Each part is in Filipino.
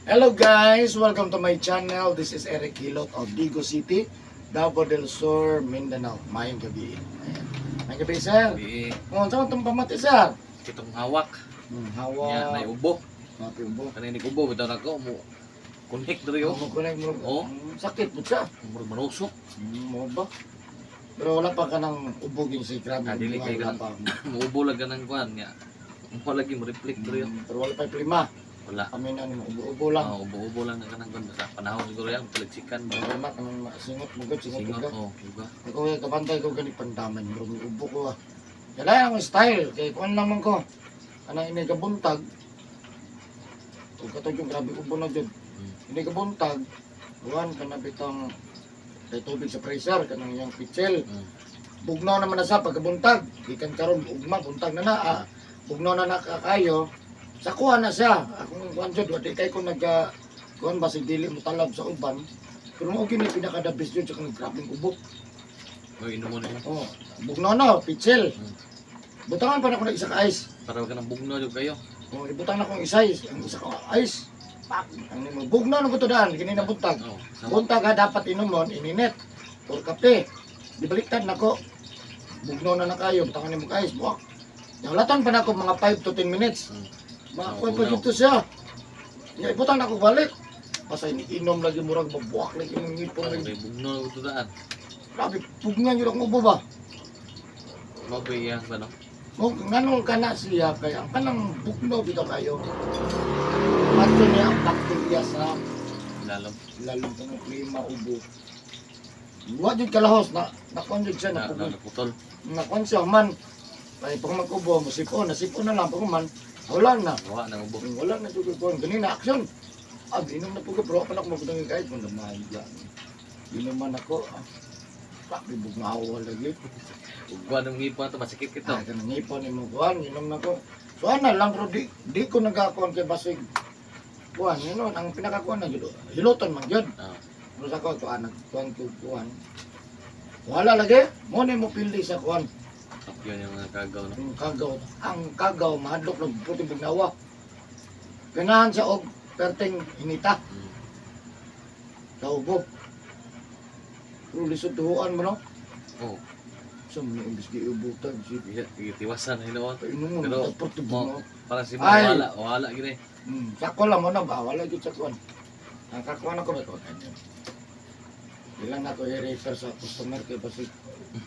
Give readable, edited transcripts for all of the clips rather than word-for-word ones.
Hello guys! Welcome to my channel. This is Eric Hilot of Digo City, Davao del Sur, Mindanao. Mayang gabi. Ayan. Mayang gabi, sir. Di Saan itong pamati, sir? kitong hawak. Hawa. Nya nay ubo. Mapiubo. Kaninig ubo bitaw nako mo. Connect diri yo. Kunay mo. Oh. Sakit po siya. Murag manusok. Mo ba? Pero wala pa ka ng ubogin si grabe. Dili kay Wala ganang pa. muubo lang ganang kuan nya. Mo lagi mo reflect diri yo. Pero wala pa yung lima. Wala. Kami na ubo-ubo lang. Ubo-ubo lang na kanang kuan sa panahon siguro yan paliksikan ba. Wala kanang singot mo singot Singot ka. uga. Ikaw yung kabantay ko ganit pandaman. Bro, may ubo ko ah. Kaya ang style. Kaya kuan naman ko. Kanang ini kabuntag. Kung katog yung grabe ubo na dyan. Ini kabuntag. Kuan ka na bitang kay tubig sa pressure. Kanang yung pitchel. Bugnaw naman na sa pagkabuntag. Ikan karon ugma, buntag na na. Bugnaw na nakakayo. Sa kuha na siya. Akong kuhan dyan. Wadi kay kung kuhan ba si dili mo talab sa uban. Pero mo gini pinakadabis dyan sa kanang grabing ubo. O inom mo na yun. Oh, bugnaw na, pitchel. Butangan pa na ko ng isa ka ice. Para ka nang bugno jud kayo. Oh, ibutang na kong isa ice. Ang isa ka ice. Pak. Ang mo bugnaw na ko to daan. Kini na buntag. Oh. Buntag ha dapat inomon, ininit. Or kape. Dibaliktad na ko. Bugnaw na kayo. Butangan ni mo ka ice. Buwak. Naulatan pa na ako mga 5 to 10 minutes. Makuha pa dito siya. Ibutang na ko balik. Basta iniinom lagi murag mabuwak lagi yung ngipon Para lagi. kay bugno ito daan. Grabe, bugnaw yun akong ubo ba? Mabay yan ba no? Kung nganong ka na siya, kaya ang kanang bugno dito kayo. Mato niya ang bakterya sa Lalom. lalong kanang klima ubo. Huwag yung kalahos na nakonjud siya na pugo. Naputol. Nakon siya man. Kaya pag mag-ubo, nasipon na lang. Pag man, wala na. Gawa nang ubo. Wala na dugay ko. Ganina, action. Inom na po ka, pero pa na ako magdangin kahit kung naman yan. Inuman ako. Papi bugnawa lagi. Ugwa ng ngipon to masikit kito. Kanang ngipon ni mo kuhan, inom na ko. So ana lang, pero di ko nagakuhan kay basig. Kuhan, yun ang pinakakuhan na yun. Hiluton man yun. Ah. Pero sa ko, kuhan ko kuhan. Wala lagi, mo na mo pildi sa kuhan. Yun yung mga kagaw no. Ang kagaw, mahadlok ng puting bugnawa. Ganahan siya og perting hinita sa ubo. Pero lisod tuhuan mo no? Oh, So, may imbis di ubutan. tiwasan na hilawan. Inom mo, Pero tapos mo para si Ay! wala gini. Sako lang mo na ba? Wala dito sa kuwan. Ang kakuan ako ba ito? Ilang ako i-refer sa customer kay Basig.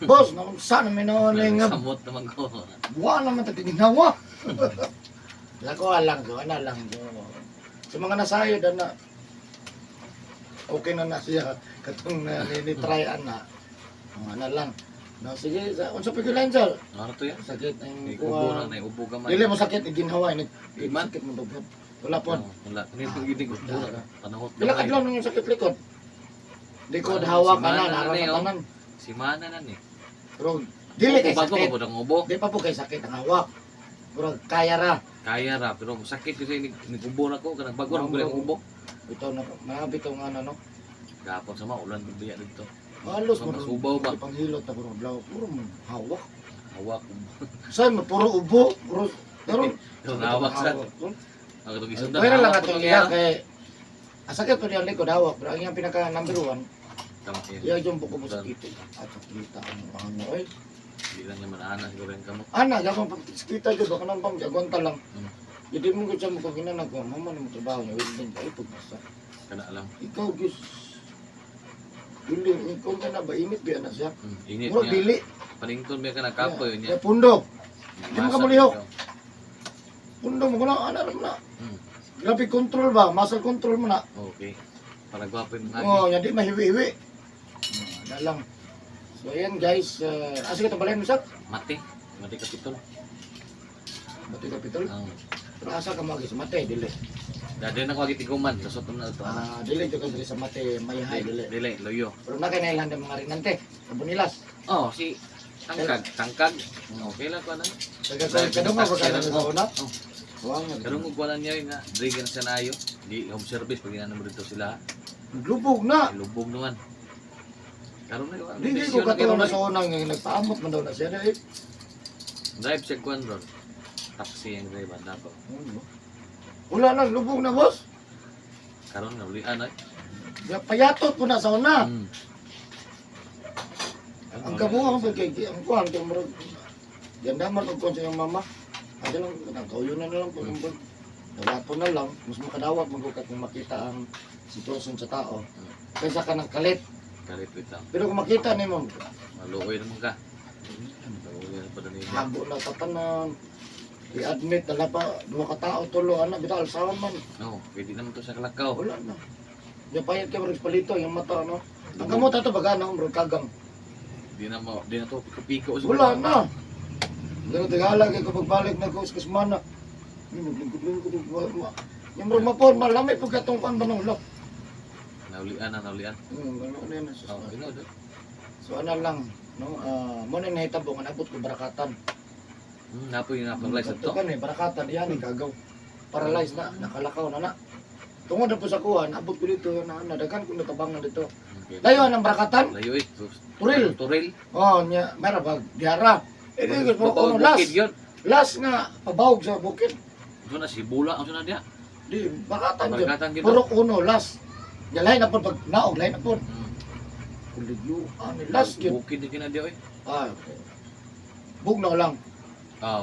Boss, saan namin naman nga? Samot naman ko. Buwan naman ito ginawa. Lako lang ko, ano lang ko. Sa mga nasayod na okay na na siya. Katong ninitryan na. Ano lang. No, sige, unsa pagkulain sir? Ano to yan? Sakit ang May ubo na, may ubo ka man. Dili mo sakit, iginhawa. Iman? Sakit mo dugod. Wala po. Wala. Nito gidig ubo na. Panahot. Pila ka lang yung sakit likod. Likod, hawak, kanan, harap, Si Mana na ni. Pero dili kay Bago sakit. ko ang ubo. Di pa po kay sakit ang hawak. Pero kaya ra. Kaya ra pero sakit kasi nigubo na ko kanang bago ra ko ang ubo. Ito na, marami itong ano, no? Gapon sa maulan biya dito. Halos mo. Masubaw ba? Ipanghilot na puro blaw. Puro mo hawak. Hawak. Saan mo, puro ubo. Puro, pero, Pero hawak sa. Ako to gisundan. Pero lang atong iya kay, sakit po niya likod hawak. Pero ang iyang pinaka number 1, iya yung buko mo sakit. At kita ang ano, eh. Hindi lang naman ana siguro yung kamot. Ana, gapang kita dyan, baka nang pang jagonta lang. Jadi mo ko siya mo kung ginanagawa, mama na mo trabaho niya, wait din kayo pagbasa. Kana alam. Ikaw, Diyos, dili, ikaw ka na ba, init ba na siya? Init Muro, niya. dili, Panington biya ka na kapoy niya. ya pundo, Di mo ka Masa mulihok. ikaw. pundo mo ko na, ano na. Hmm. Grabe control ba, muscle control mo na. Okay. Para gwapo yung Oo, hagi. yan di mahiwi-hiwi. Ano lang. So ayan guys, asa ka tabalayan mo sa? Mati. Mati kapitol. Bati Kapitol. Ang Pero asa ka magis, mate, dili. dati na ko agi tiguman. Lusot na ito. Dili, dito ka dili sa mate, may hay, dili. Dili, loyo. Pero nakinailan ng mga rinante, kabunilas. Oh, si tangkag, tangkag. Okay lang ko na. Kadungo ba ka na sa una? Oh. Huwag Karong ugwalan niya nga, drigan sa nayo. Di home service pag ginano mo dito sila. Lubog na. Lubog naman. Karon na Hindi ko katuwa na sa unang nagpaamot man daw na siya dahil. drive siya kuan ron. Taxi ang drive na ko. Wala na, lubog na boss. Karon naulian ay. Payatot po na sa una. Hmm. Ang kabuang po kay ang kuhan kay murag ganda man og kon sa iyong mama. Ado lang nagkauyo na lang po kumbag. Dawato na lang mas makadawat magkukat kung makita ang sitwasyon sa tao. Kaysa ka ng kalit. Kalit lang. Pero kung makita nimo Maluoy naman ka. Maluoy na pa din niya. habo na sa tanan. I-admit na pa duha ka tao tulo ana bitaw alsawan man. No, pwede naman to sa kalakaw. Wala na. Ya payat kay murag palito yung mata no. Ang kamot ato baga na murag kagang. Di na to piko-piko. Wala na. Pero tagala kay kapag balik na ko sa kasmana. Lingkod-lingkod yung murag mapon malami pag katong kan banong lok. Naulian. Ano yan. Oh, ino do. So ano lang, no? Mo na nahitabo nga nabot ko barakatan. Napoy na paralyzed Ito to. kan barakatan yan kagaw. Paralyzed na, nakalakaw na na. Tungod na po sa kuha, nabot ko dito na nadagan ko natabangan dito. Okay. Layo ang barakatan. Layo eh. Turil. Turil. Oh, nya mera bag diara. Ito ko Babaw, ono las. bukid yun. Las nga pabawog sa bukid. Ito na si Bula. Ang sunod niya. Di barakatan jud. Barkatan gito. Puro uno las. Ya lain na po pag naog lain na po. Hmm. Kuligyo ani las gyud. Bukid din kinadyo eh. Okay. Bugnaw lang.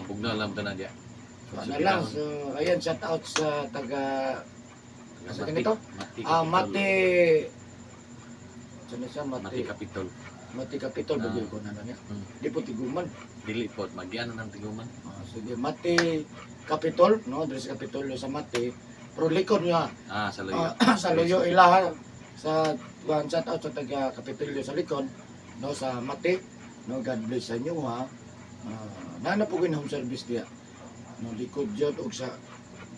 Bugna lang ta na dia. Ano lang, so, ayan, shout out sa taga, sa ganito? Mati. Mati, saan siya, Mati Mati, Kapitol. Mati Kapitol, bagay ko na niya. Di po tiguman. Dili po magian ng tiguman. Sige, Mati Kapitol, no, dito sa Kapitolyo sa Mati, pero likod niya, Sa layo. sa Loyo Ilaha, sa, shout out sa taga Kapitolyo sa likod, no, sa Mati, no, God bless sa inyo, ha. Nana po ko yung home service diya. No, likod dyan o sa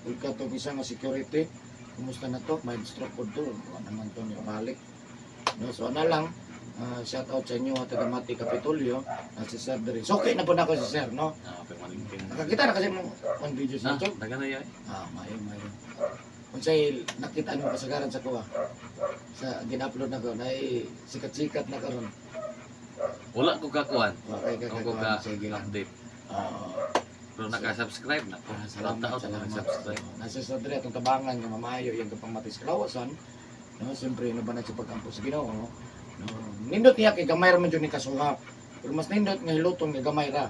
katong isa nga security. Kumusta na to? May stroke po to. Wala naman to niya balik. No, so na lang. Shout out sa inyo at taga Mati Kapitolyo at si Sir Dere. So okay na po na ako si Sir, no? Permanente. Nakakita na kasi mong on video sa YouTube. Dagan na yan. Mayo. Kung sa'yo nakita nyo kasagaran sa kuha. Sa gina-upload na ko, na sikat-sikat na karon. Wala ko kakuan. Okay, Ako ka update. Pero naka-subscribe na. Salamat. Naka-subscribe. Nasa sa dire atong tabangan nga mamayo yung kapang matis kalawasan. No, siyempre no ba na sa pagkampo sa Ginoo, no. Nindot niya kay gamay ra man jud ni kasuha. Pero mas nindot nga hilutong nga gamay ra.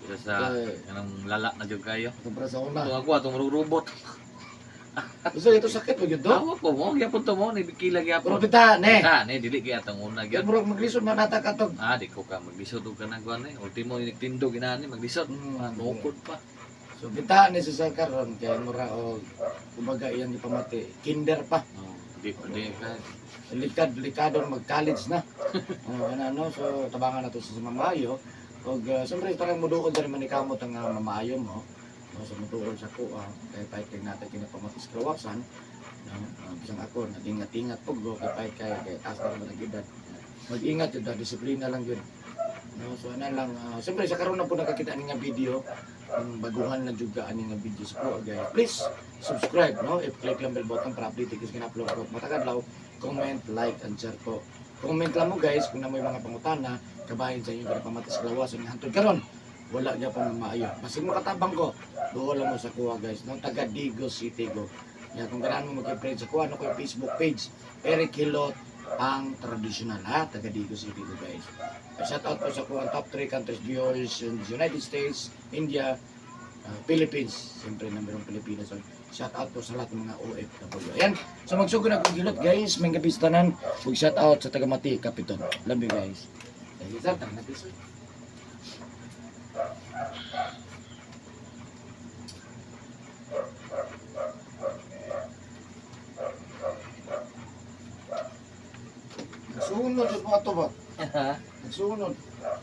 Ito sa kanang lala na jud kayo. Para sa una. Ito ako atong robot. Gusto ito sakit ba gyud do? Tawa ko mo, gyapon to mo ni bikila Pero gyapon. bita ne. Ni dili kay atong una Gyud gyud. murag maglisod na nata katog. Di ko ka maglisod og kanang kuan eh. Ultimo ni tindog inani maglisod. Nukod pa. So bita ni sa karon kay mura og kumbaga iyang ipamati kinder pa. Di ka. Likado mag-college na. Ano, so tabangan nato sa mamayo. Og siyempre parang muduod rin man ikamot ang mamayo mo. No, so mutuol sa kuha, kay pahit natin kinapamatis kawasan. No, bisang ako, nag-ingat-ingat po go, kay taas na naman ang edad. Mag-ingat yun, disiplina lang yun. No, so ano lang, siyempre sa karoon na po nakakita nga video, yung baguhan na juga ani nga video sa kuha, guys. Please, subscribe, no? I-click lang bell button para update kasi kina-upload ko. Matakadlaw, comment, like, and share po. Comment lang mo guys, kung na may mga pangutana, kabahin sa inyo kinapamatis kawasan nga hantod karon. Wala niya pang maayo. Masing makatabang ko, doon lang mo sa kuha guys. No? Taga Digos City go. Yan, kung ganaan mo mag-friend sa kuha, no ko yung Facebook page. Eric Hilot, ang traditional ha, taga Digos City go guys. Shout out po sa kuha, top 3 countries viewers in the United States, India, Philippines. Siyempre, number 1 Pilipinas. So, shout out po sa lahat ng mga OFW. Ayan, so magsugod na kong Hilot guys. May gabistanan. Mag-shout out sa taga Mati, Kapiton. Love you guys. Thank you sir, taga Mati sir. Nagsunod yung mga ito ba? Nagsunod.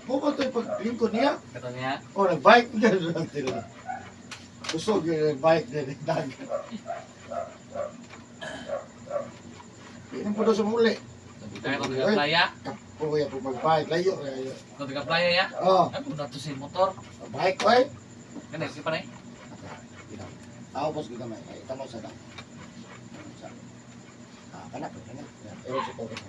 Mo ba ito yung paglingkod niya? Kato niya. O, nag-bike niya lang sila. Kusog yung nag-bike niya ng dagat. Inan po daw sa muli. Kaya kung taga playa. Kapuya po mag-bike. Layo. Kung taga playa ya. Ano na to si motor? Bike ko eh. Kan si pa ni. Tapos kita may. Ito mo sa dam. Kanak. Ewan si Pogos.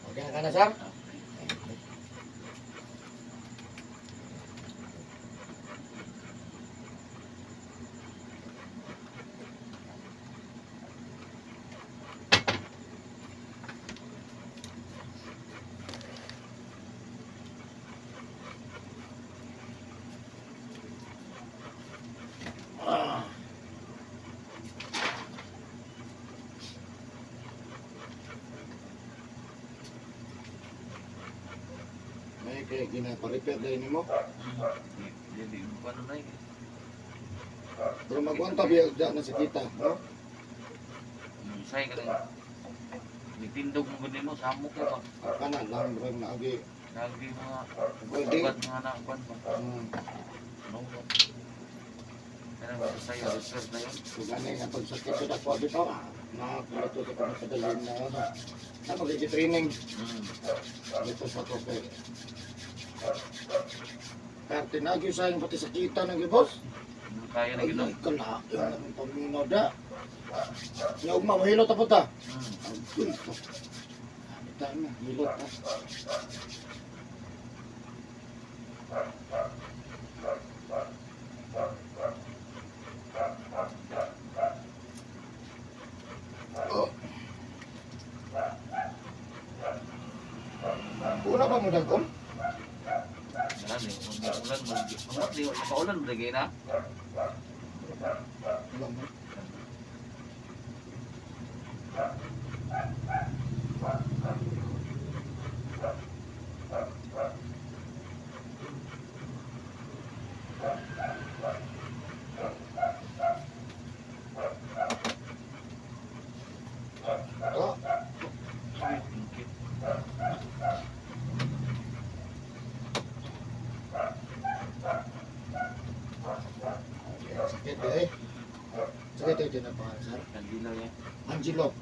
Okay na ka na, sir? kaya ginaparepair din mo. Hindi mo paano na eh. Pero magwanta biya dyan na sa kita, no? Say ka rin. Nitindog mo gani mo, samok ka ba? Kana lang, bro, naagi. Lagi mga Pwede. ugat mga nakakwan ba? No ba? Kaya ba sa'yo, repair na yun? So, ganun nga pagsakit sa dako, dito, nakakulito sa pagkakadalhin na, ano, na mag-training dito sa tope. Kaya tinagyo sa akin pati sa kita ng boss. Kaya na Ay, gano'n. kalain ng pamino da. Yung mahilo tapos ta. Ay, ito. Kita na, hilot na. Oh. Una ba mo dagom? Ulan eh, ulan mo. Mangat di, nakaulan mo lagi na. Wala mo. Oh. Sakit eh. Sakit eh, din ang pangalan, sir. Kandilo yan. Angelo.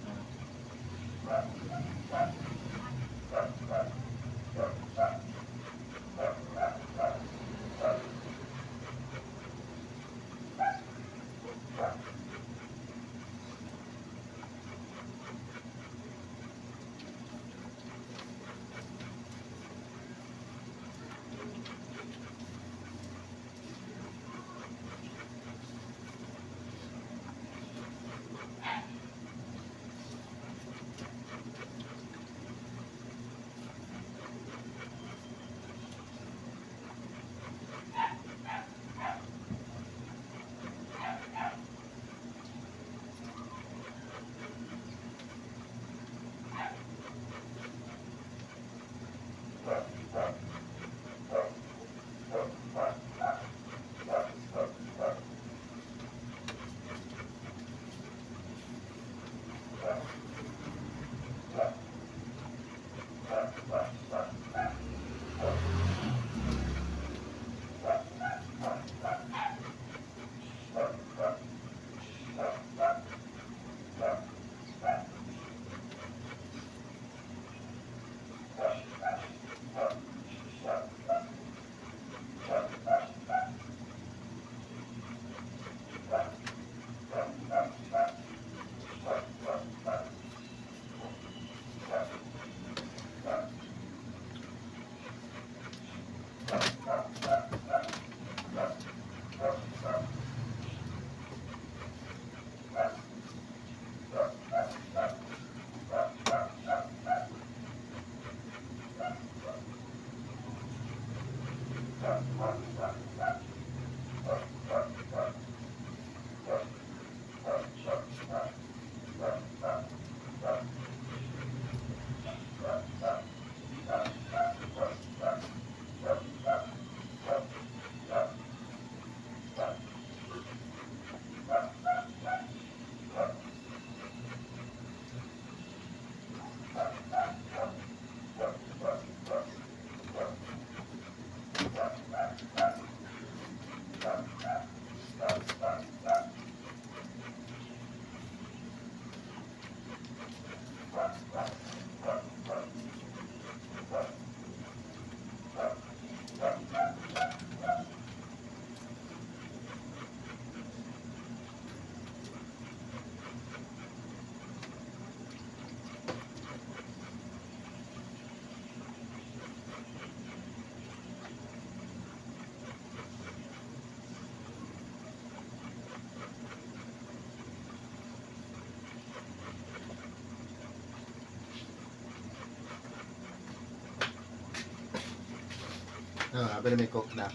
Bili may coke na.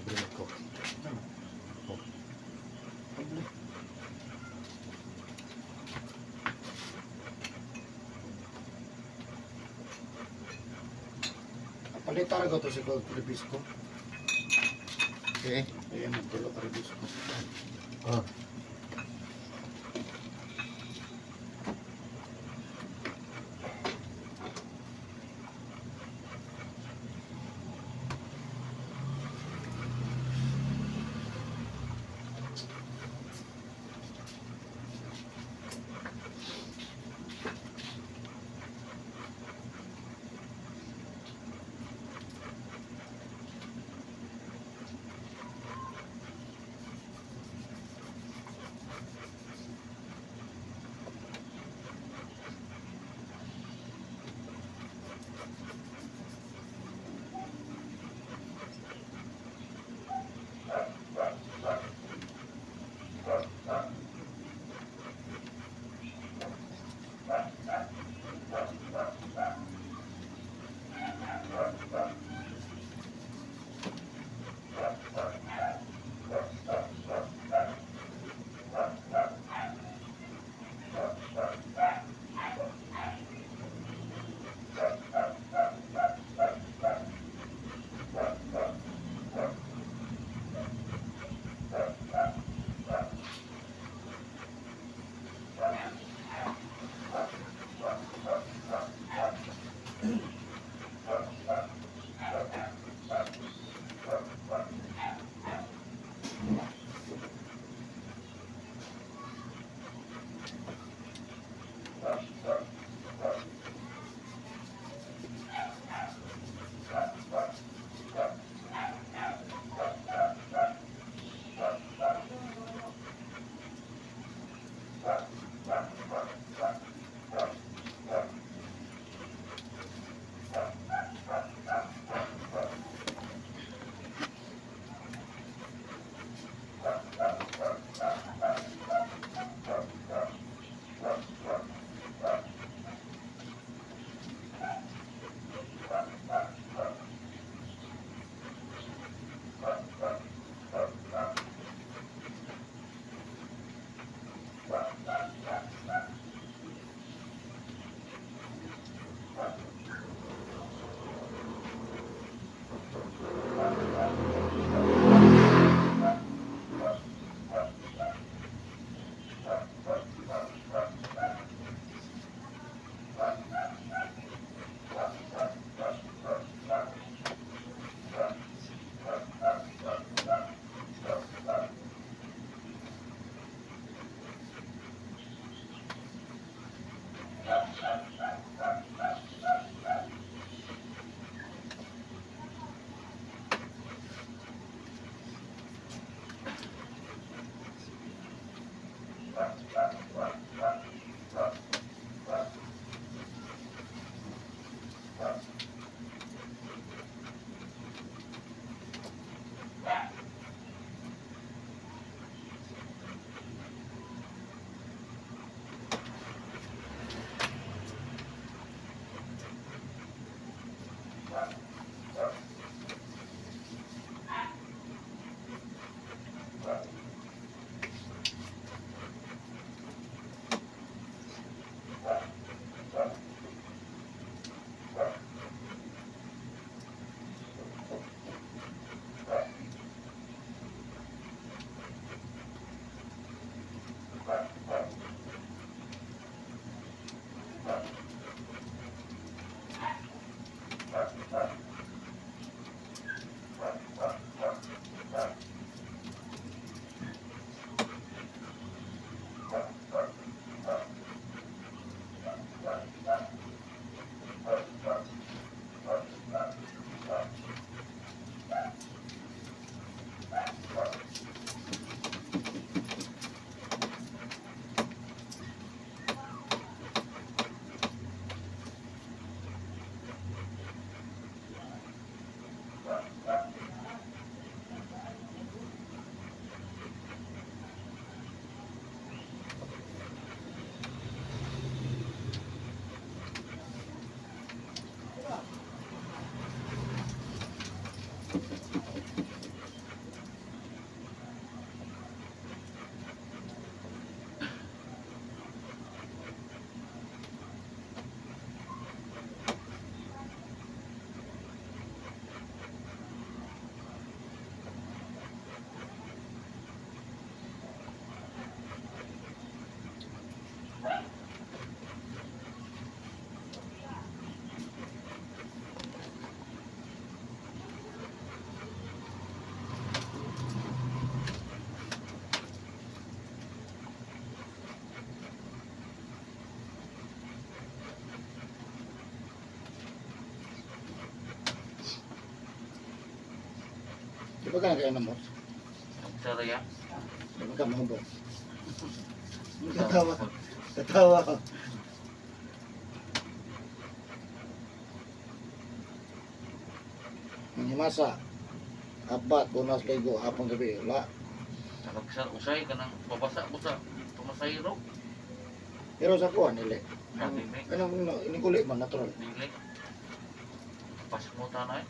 Bili may coke. Palitar ko to si Kog Filipis ko. Okay. Ayan, magtulo ka rin ko. Oh. Di ba ka nagkainom mo? Saraya. Di ba ka mahubog? Katawa. Katawa ko. Ang himasa. Apat, bunas, ligo, hapong gabi. Wala. Nakagsa usay ka nang babasa mo sa tumasayro. Pero sa kuha nila. Sabi ni, Anong inikulit man, natural. dili. Pas mo tanay.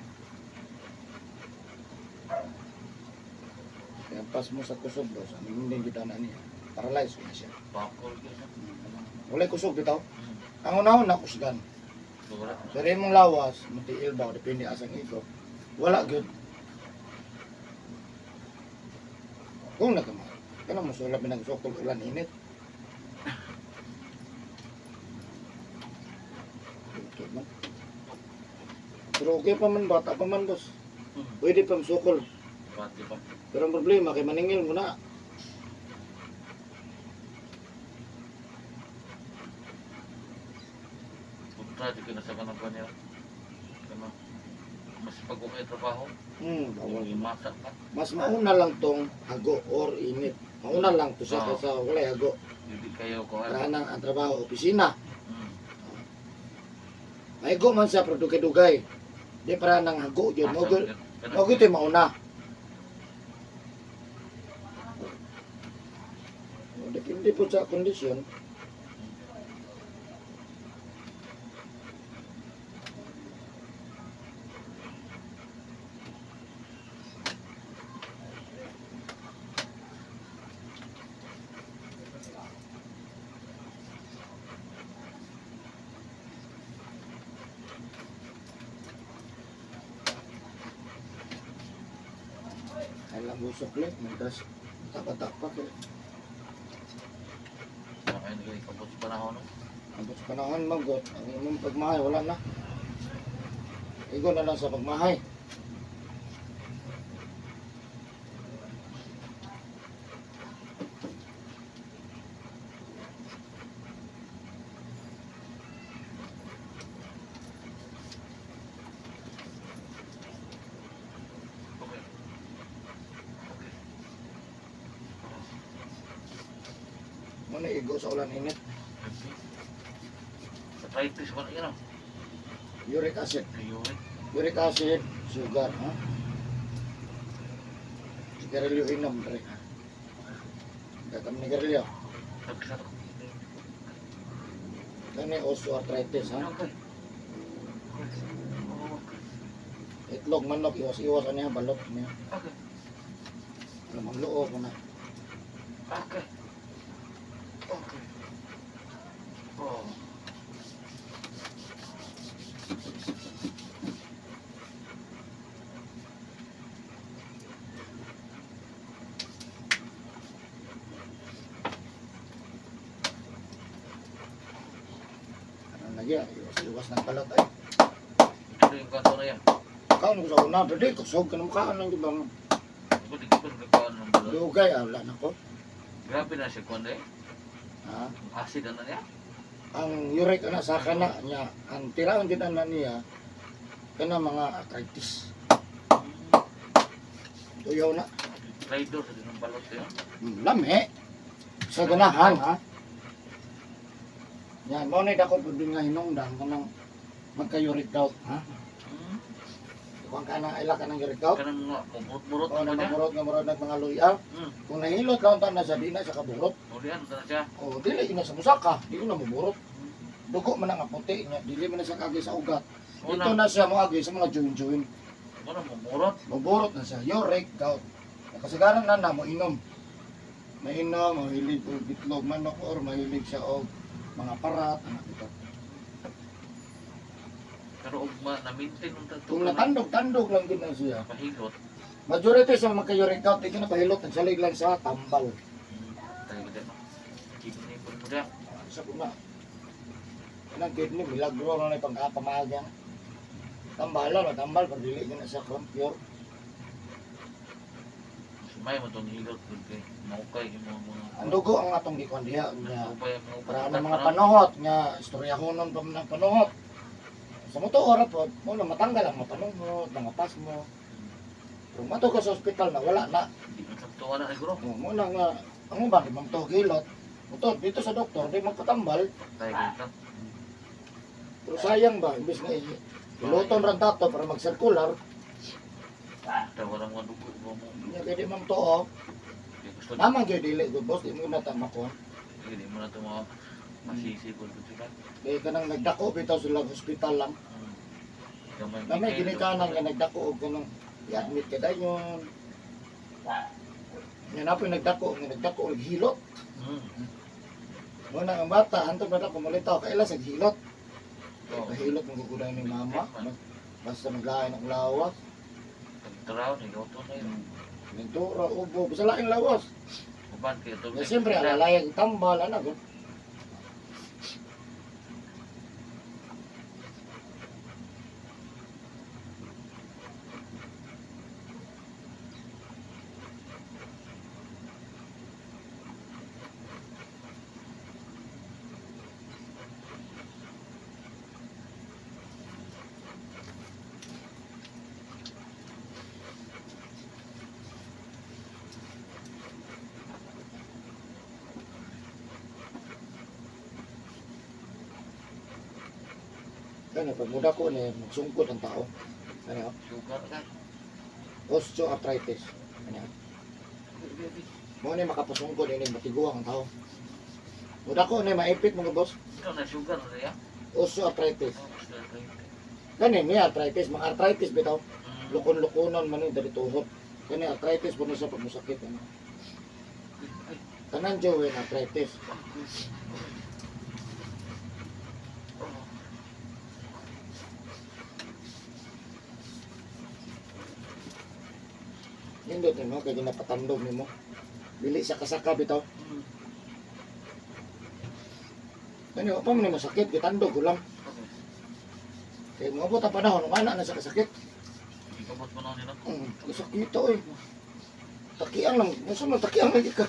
Kaya pas mo sa kusog, boss. Ang hindi kita na niya. Paralyzed na siya. Bakol ka siya. Wala kusog bitaw. Ang unahon na kusgan. Wala. Pero imong lawas, matiil ba, depende asang iko. Wala gyud. Kung nagkamay, kaya mo sulap sokol ulan init. Okay man. Pero okay pa man, bata pa man, boss. Pwede pa sokol. Pati pa. Pero ang problema, kay maningil mo na. Punta, di ka na sa kanang niya. Kano, mas pag-umay trabaho, Bawal. yung masak ka. Mas mauna lang tong hago or init. Mauna lang to sa Oo. kaysa wala hago. Hindi kayo ko Para ano. nang ang trabaho, opisina. Hmm. Mahigo man siya, pero dugay-dugay. Di para nang hago yun. Mogo ito yung mauna. Depende po sa kondisyon. Ay lang busok lang. Magdas tapat-tapat. Makain ka ikabot sa panahon. No? Ang sa panahon magot, ang imong pagmahay, wala na. Igo na lang sa pagmahay. Okay. Okay. Muna igo sa ulan init. Sa arthritis ba na yan? Uric acid. Ayun. Uric acid, sugar, ha? Sigarilyo inom, pre. Gatam ni garilyo. Nagsak. Kani osteoarthritis, ha? Okay. Itlog, manok, iwas-iwas niya, balot niya. Okay. Alam ang loob mo na. Okay. Okay. Oh. Ano lagi, iwas-iwas ng balot ay. Ito yung kanto na yan. Kaon ko sa una, dali, kusog ka ng mukhaan ng ibang Ito di ko pa nagkakaon ng balot. lugay, wala na ko. Grabe na siya kuwan eh. Ha? Acid na niya. Ang uric na sa kana niya, ang tiraon din na niya, kana mga arthritis. Tuyaw na. Traidor sa dinong balot yun. Lami. Sa ganahan, ha? Yan, mo na dako pud nga hinungdan kanang magka-uric gout, ha? Kung ka na ila ka ng uric gout, Kanang mga murot-murot o na niya. namurot ng mga luya, kung nahilot lang ta na sa dina sa kaburot, Ulian na siya. o dili ina sa musaka, dili na maburot. Dugo man ang puti niya, dili man na sa kagi sa ugat. Ito Una, na siya mo agi sa mga join-join. una mumurot. Maburot na siya, uric gout. Kasagaran na mo inom. Mainom, mahilig o bitlog manok or mahilig siya og mga parat, anak ito. Pero ug na-maintain ang tattoo. Kung natandog-tandog lang din na siya. Pahilot. Majority sa mga uric gout, di ka na pahilot, nagsalig lang sa tambal. Tayo ba dito? Kipon-ipon mo diyan. Sa kuna. Anong kidney, milagro na na pang-kapamagyan. Tambal lang, tambal, pag dili ka na siya pure. Sumay mo itong hilot. Kay maukay yung mga... Ang dugo ang atong gikuan diha. Nga, Upay ang para ng mga panuhot, nga istoryahonon pa ng panuhot. Sa motor po, mo na matanggal ang mga panuhot, mga pas mo. Kung mato ka sa ospital na, wala na. Hindi mo saktuwa na siguro. Muna nga, ang ba, di man to hilot. Ito, dito sa doktor, di magpatambal. Tayo ganito. Pero sayang ba, imbis na iluton rin dato para mag-circular, Tayo walang madugo mo. hindi pwede man to, oh. Kaya gusto na. Naman kayo dili, good boss, di mo na tama ko. Hindi mo na ito mga masisi ko dito sila. Kaya ka nang nagdako, bitaw sila sa hospital lang. Gamay Na may ginikanan ka nagdako, o ganun, i-admit ka dahil yun. Yan na po yung nagdako, naghilot. Muna ang bata, antong bata, kumulitaw, kailan sa hilot. Kahilot ng gugulang ni mama, basta naglain ng lawas. Pagtaraw, niloto na yun. Nagtura, ubo, basta laing lawas. Uban kayo ito. Ya siyempre, alalayang tambal, ano, Ano, pag muda ko, magsungkot ang tao. Ano, Sugar ka. osteoarthritis. Ano, mo ni makapasungkot, ini matiguang ang tao. Muda ko, maipit mga boss. Ito na sugar na ya. Osteoarthritis. Kani, may arthritis, mga arthritis bitaw. Lukon-lukunon man yung dari tuhod. Kani, arthritis po na sa pagmusakit. Ano. Tanan Joey, arthritis. Hindi mo, kaya ginapatandog ni mo. Bili sa kasaka bitaw. Kani, pa mo ni masakit, gitandog ko lang. Kaya mo abot ang panahon, ng anak na sa kasakit. Ikabot mo na nila. Kasakit ito eh. Takiang lang, musa man takiang lagi ka.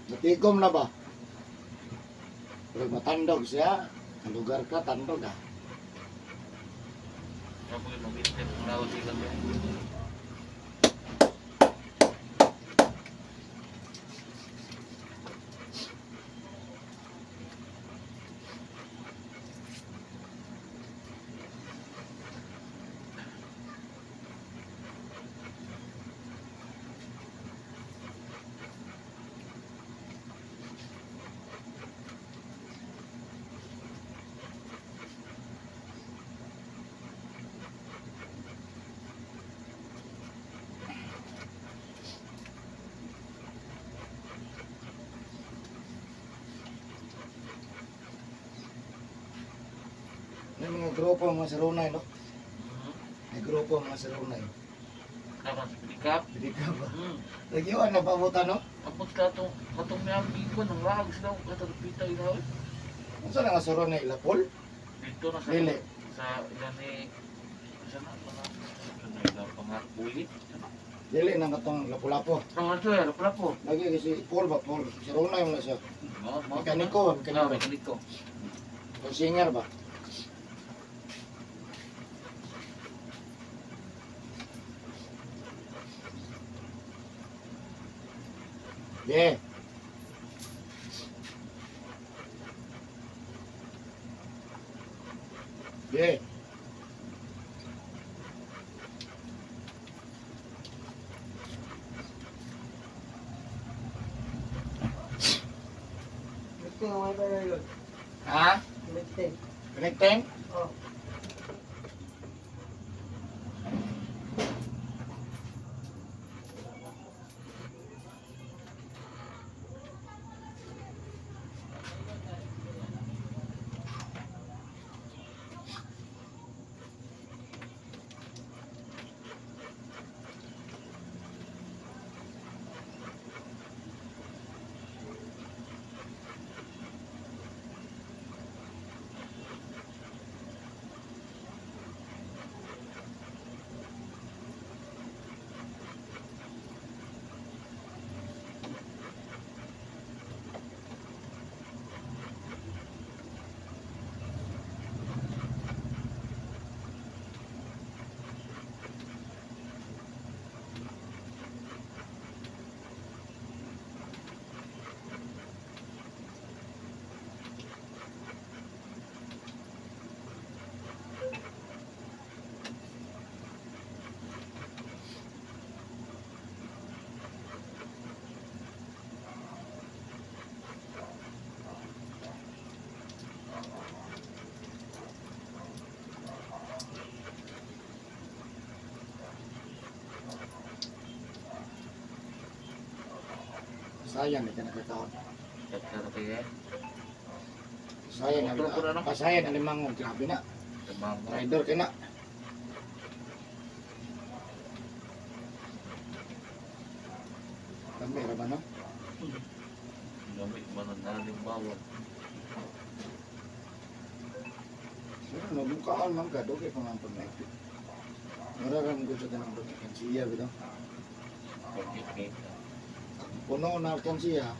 Natigom na ba? Pero matandog siya, ang lugar ka, tandog ah. Ako yung mabitip ng lawas sila. May mga grupo mga sarunay, no? May grupo mga sarunay. Kapan sa pinikap. Hindi ka ba? Nagyuan na pabuta, no? Tapos katong may ang ikon, ang lahag sila, katalapita ilaw. Ano sa nga sarunay? Lapol? Dito na sa Dili. sa ilan ni sana pangakulit. Dili na katong lapu-lapo. Pangato ya, pala po. Lagi kasi Paul ba? Paul. Sarunay mo na siya. Mekaniko, Kanino mekaniko. mekaniko. Kung singer ba? Yeah. Yeah. Connecting ang wifi na yun. Ha? Connecting. Connecting? Oh. Sayang na nakakaon. Chapter kaya. Sayang Motor ko na, no? na. Pasayang na limang grabe na. Tabang mo. Rider ka na. Kami ra ba no? Gamit mo na naling bawal. Sino no bukaan man ka doke pa man pag naipit. Mararam ko sa tanang doke siya bitaw. Pag-ikit. Puno na kan siya.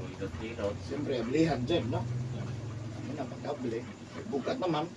Hilot-hilot. Siyempre ablihan dyan no. Ano na pagkabli. Bukat naman.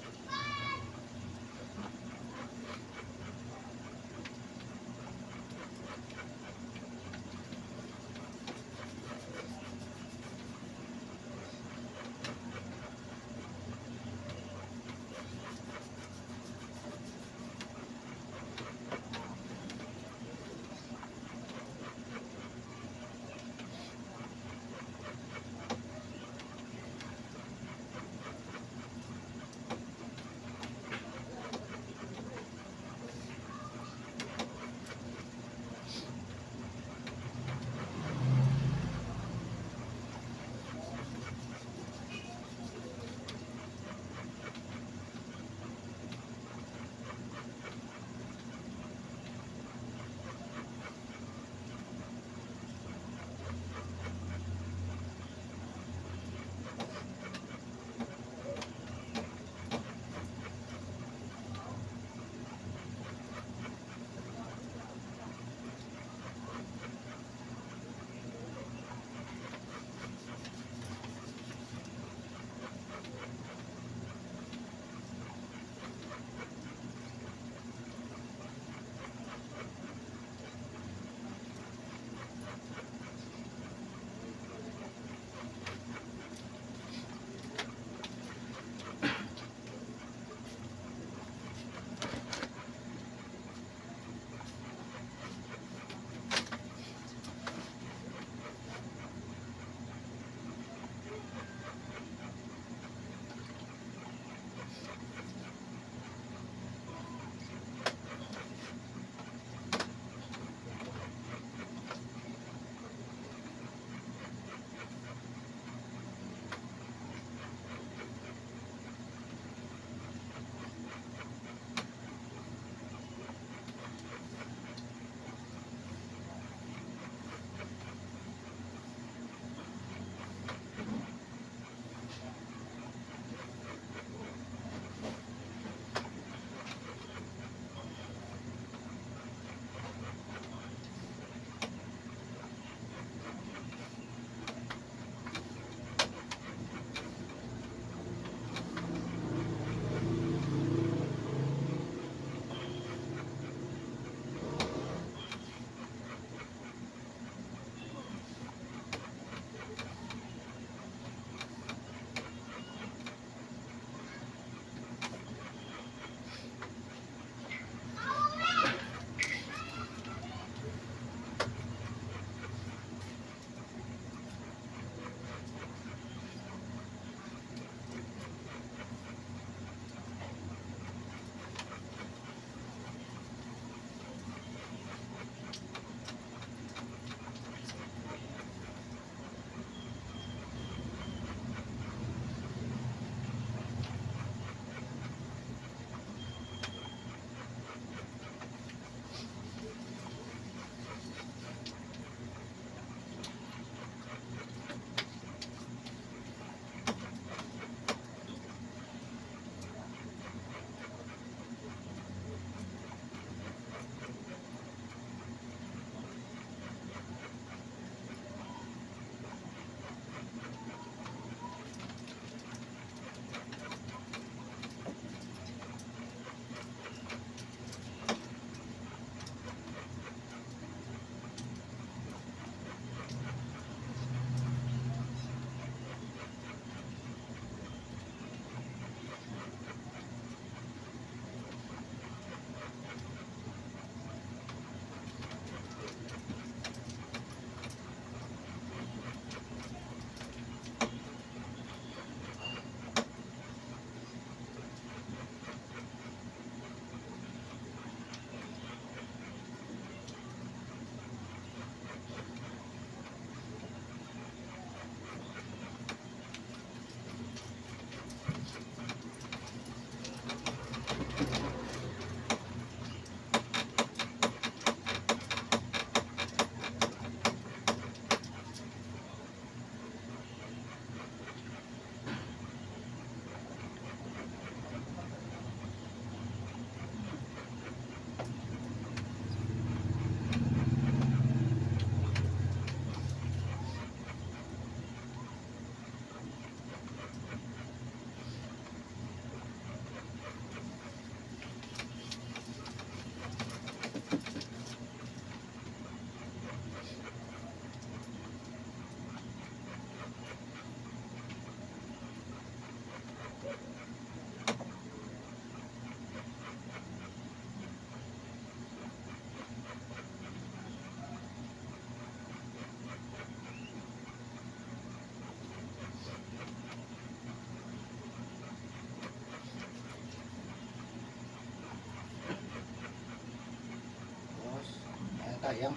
Sayang.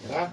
Tara.